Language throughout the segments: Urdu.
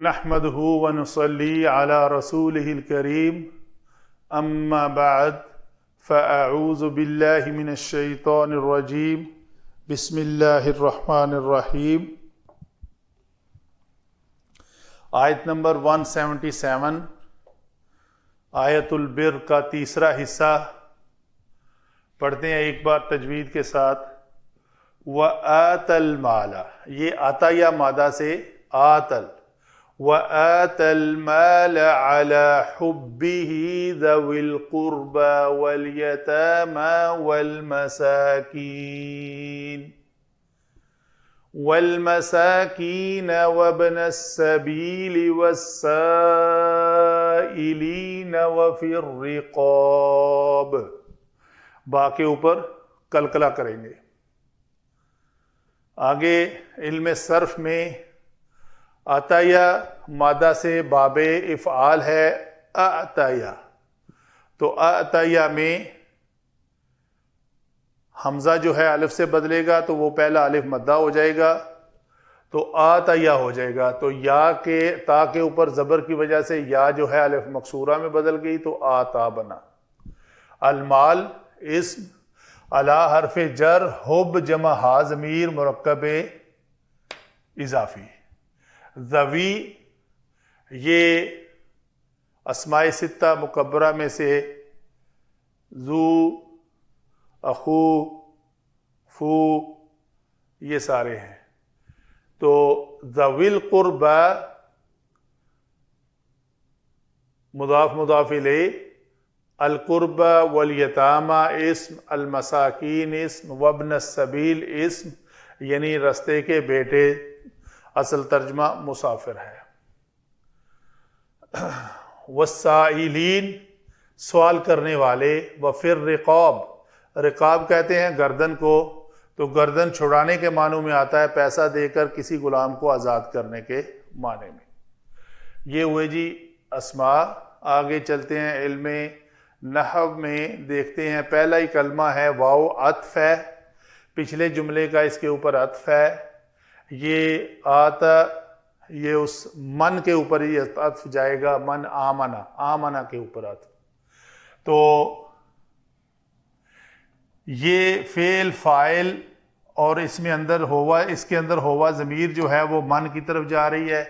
نحمده ونصلي على رسوله الكريم اما بعد فاعوذ بالله من الشيطان الرجيم بسم الله الرحمن الرحیم۔ آیت نمبر 177 آیت البر کا تیسرا حصہ پڑھتے ہیں ایک بار تجوید کے ساتھ۔ وَآتَ الْمَالَ، یہ آتا یا مادہ سے آتل، وَآتَ الْمَالَ عَلَى حُبِّهِ ذَوِي الْقُرْبَى وَالْيَتَامَى وَالْمَسَاكِينَ وَابْنَ السَّبِيلِ وَالسَّائِلِينَ وَفِي الرِّقَابِ۔ با کے اوپر کلکلا کریں گے۔ آگے علم صرف میں عطیہ مادہ سے باب افعال ہے اعطیہ، تو اعطیہ میں حمزہ جو ہے الف سے بدلے گا تو وہ پہلا الف مدہ ہو جائے گا تو عطیہ ہو جائے گا، تو یا کے تا کے اوپر زبر کی وجہ سے یا جو ہے الف مکسورہ میں بدل گئی تو آتا بنا۔ المال اسم علی حرف جر، حب جمع ہا ضمیر مرکب اضافی۔ ذوی یہ اسماء ستہ مکبرہ میں سے ذو، اخو، فو یہ سارے ہیں، تو ذوی القربى مضاف مضاف الیہ، القربى والیتامى اسم، المساکین اسم، وابن السبیل اسم، یعنی رستے کے بیٹے، اصل ترجمہ مسافر ہے۔ والسائلین سوال کرنے والے، وفی الرقاب، رقاب کہتے ہیں گردن کو، تو گردن چھڑانے کے معنوں میں آتا ہے، پیسہ دے کر کسی غلام کو آزاد کرنے کے معنی میں۔ یہ ہوئے جی اسماء۔ آگے چلتے ہیں علم نحو میں، دیکھتے ہیں پہلا ہی کلمہ ہے واو عطف ہے، پچھلے جملے کا اس کے اوپر عطف ہے، یہ آتا یہ اس من کے اوپر ہی عطف جائے گا، من آمنا، آمنا کے اوپر عطف، تو یہ فعل فاعل اور اس میں اندر ہوا، اس کے اندر ہوا ضمیر جو ہے وہ من کی طرف جا رہی ہے۔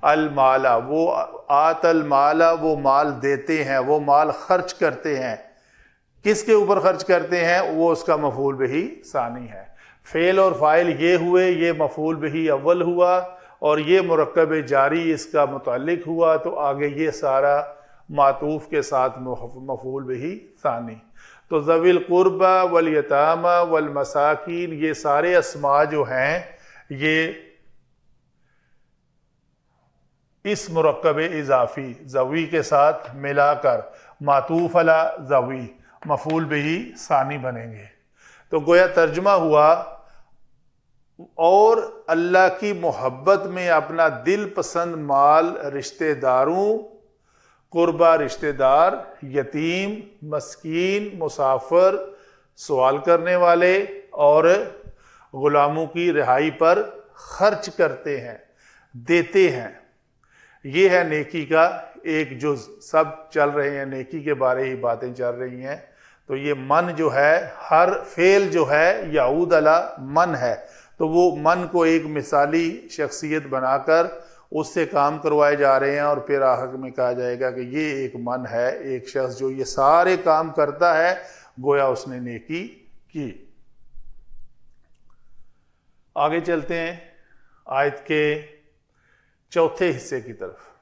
المالا، وہ آت المالا، وہ مال دیتے ہیں، وہ مال خرچ کرتے ہیں، کس کے اوپر خرچ کرتے ہیں؟ وہ اس کا مفعول بہ ثانی ہے۔ فعل اور فاعل یہ ہوئے، یہ مفعول بہ اول ہوا اور یہ مرکب جاری اس کا متعلق ہوا، تو آگے یہ سارا معطوف کے ساتھ مفعول بہ ثانی۔ تو ذوی القربى والیتامى والمساکین، یہ سارے اسماء جو ہیں یہ اس مرکب اضافی ذوی کے ساتھ ملا کر معطوف علی ذوی مفعول بہ ثانی بنیں گے۔ تو گویا ترجمہ ہوا، اور اللہ کی محبت میں اپنا دل پسند مال رشتہ داروں، قربا رشتہ دار، یتیم، مسکین، مسافر، سوال کرنے والے اور غلاموں کی رہائی پر خرچ کرتے ہیں، دیتے ہیں۔ یہ ہے نیکی کا ایک جز، سب چل رہے ہیں نیکی کے بارے ہی باتیں چل رہی ہیں، تو یہ من جو ہے، ہر فعل جو ہے یعود علی من ہے، تو وہ من کو ایک مثالی شخصیت بنا کر اس سے کام کروائے جا رہے ہیں، اور پھر آخر میں کہا جائے گا کہ یہ ایک من ہے، ایک شخص جو یہ سارے کام کرتا ہے، گویا اس نے نیکی کی۔ آگے چلتے ہیں آیت کے چوتھے حصے کی طرف۔